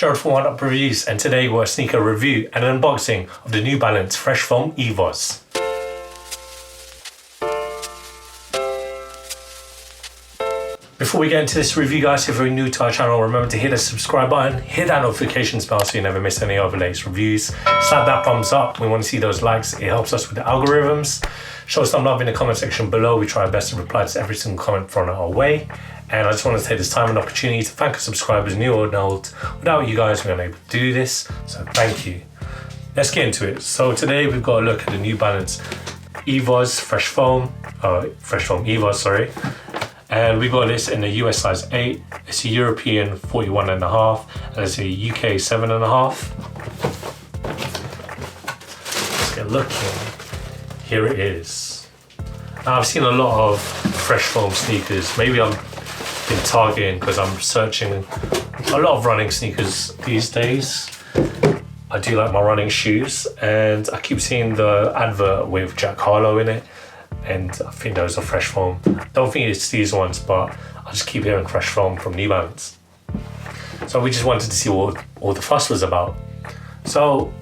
Gerald from Oneupreviewz, and today we're a sneaker review and an unboxing of the New Balance Fresh Foam EVOZ. Before we get into this review, guys, if you're new to our channel, remember to hit the subscribe button, hit that notifications bell so you never miss any of the latest reviews. Slap that thumbs up. We want to see those likes. It helps us with the algorithms. Show us some love in the comment section below. We try our best to reply to every single comment thrown our way. And I just want to take this time and opportunity to thank our subscribers, new or old. Without you guys, we aren't able to do this, so thank you. Let's get into it. So today we've got a look at the New Balance EVOZ Fresh Foam EVOZ, sorry. And we got this in the US size 8. It's a European 41.5, and it's a UK 7.5. Let's get looking. Here it is. Now I've seen a lot of fresh foam sneakers. Maybe I'm in targeting because I'm searching a lot of running sneakers these days. I do like my running shoes, and I keep seeing the advert with Jack Harlow in it, and I think those are fresh foam. Don't think it's these ones, but I just keep hearing fresh foam from New Balance. So we just wanted to see what all the fuss was about. So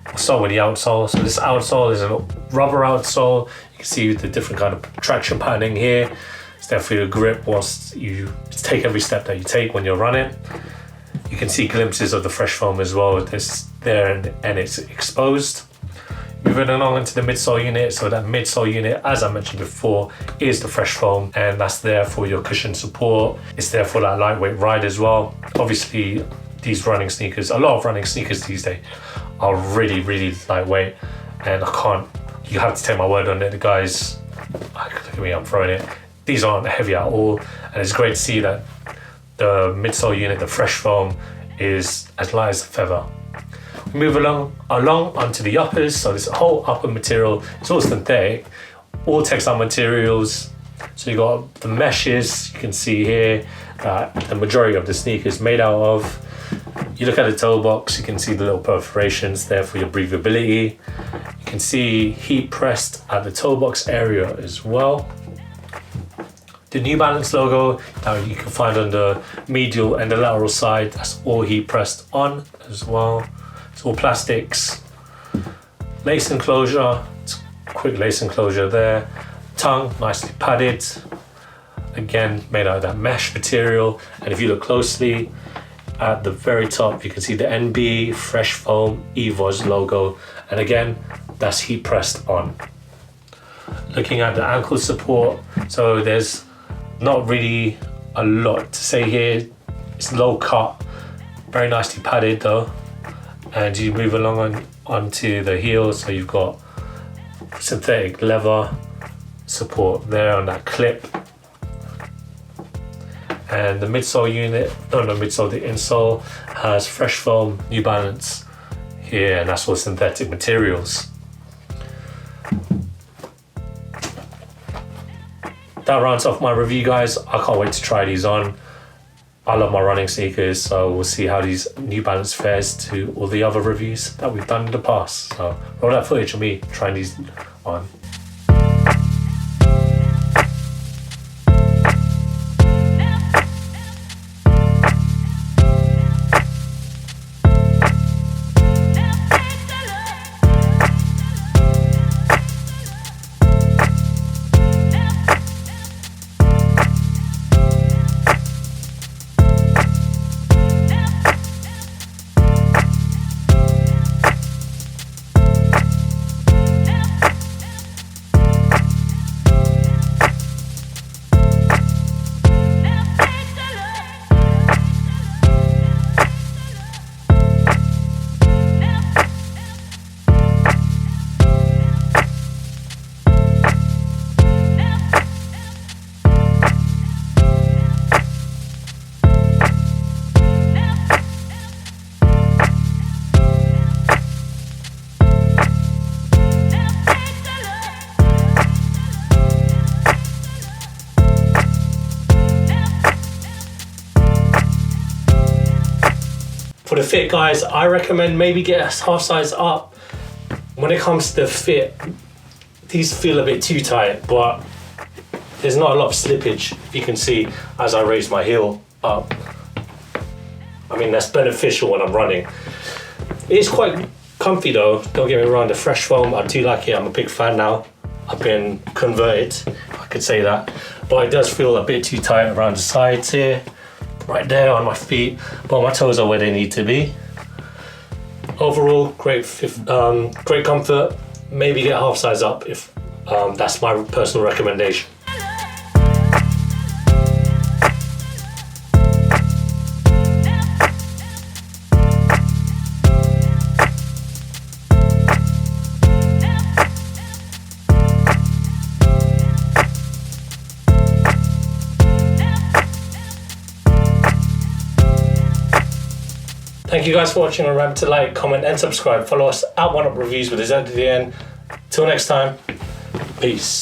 we'll start with the outsole. So this outsole is a rubber outsole. You can see the different kind of traction patterning here. It's there for your grip whilst you take every step that you take when you're running. You can see glimpses of the fresh foam as well. It's there and it's exposed. Moving along into the midsole unit. So that midsole unit, as I mentioned before, is the fresh foam, and that's there for your cushion support. It's there for that lightweight ride as well. Obviously, these running sneakers, a lot of running sneakers these days are really, really lightweight, and you have to take my word on it, guys. Look at me, I'm throwing it. These aren't heavy at all, and it's great to see that the midsole unit, the fresh foam, is as light as a feather. We move along onto the uppers. So this whole upper material is all synthetic, all textile materials. So you got the meshes. You can see here that the majority of the sneaker is made out of. You look at the toe box, you can see the little perforations there for your breathability. You can see heat pressed at the toe box area as well. The New Balance logo you can find on the medial and the lateral side, that's all heat pressed on as well. It's all plastics. Lace enclosure, it's a quick lace enclosure there. Tongue, nicely padded. Again, made out of that mesh material. And if you look closely at the very top, you can see the NB Fresh Foam EVOZ logo. And again, that's heat pressed on. Looking at the ankle support, so there's not really a lot to say here. It's low cut, very nicely padded though. And you move along onto the heel, so you've got synthetic leather support there on that clip. And the midsole unit, the insole has fresh foam New Balance here, and that's all synthetic materials. That rounds off my review, guys. I can't wait to try these on. I love my running sneakers, so we'll see how these New Balance fares to all the other reviews that we've done in the past. So roll that footage of me trying these on. For the fit, guys, I recommend maybe get a half size up. When it comes to the fit, these feel a bit too tight, but there's not a lot of slippage, you can see, as I raise my heel up. I something that's beneficial when I'm running. It's quite comfy though, don't get me wrong. The fresh foam, I do like it. I'm a big fan now. I've been converted, I could say that. But it does feel a bit too tight around the sides here, right there on my feet, but my toes are where they need to be. Overall, great comfort. Maybe get half size up if that's my personal recommendation. Thank you guys for watching. Remember to like, comment and subscribe. Follow us at Oneupreviewz with a Z at the end. Till next time, peace.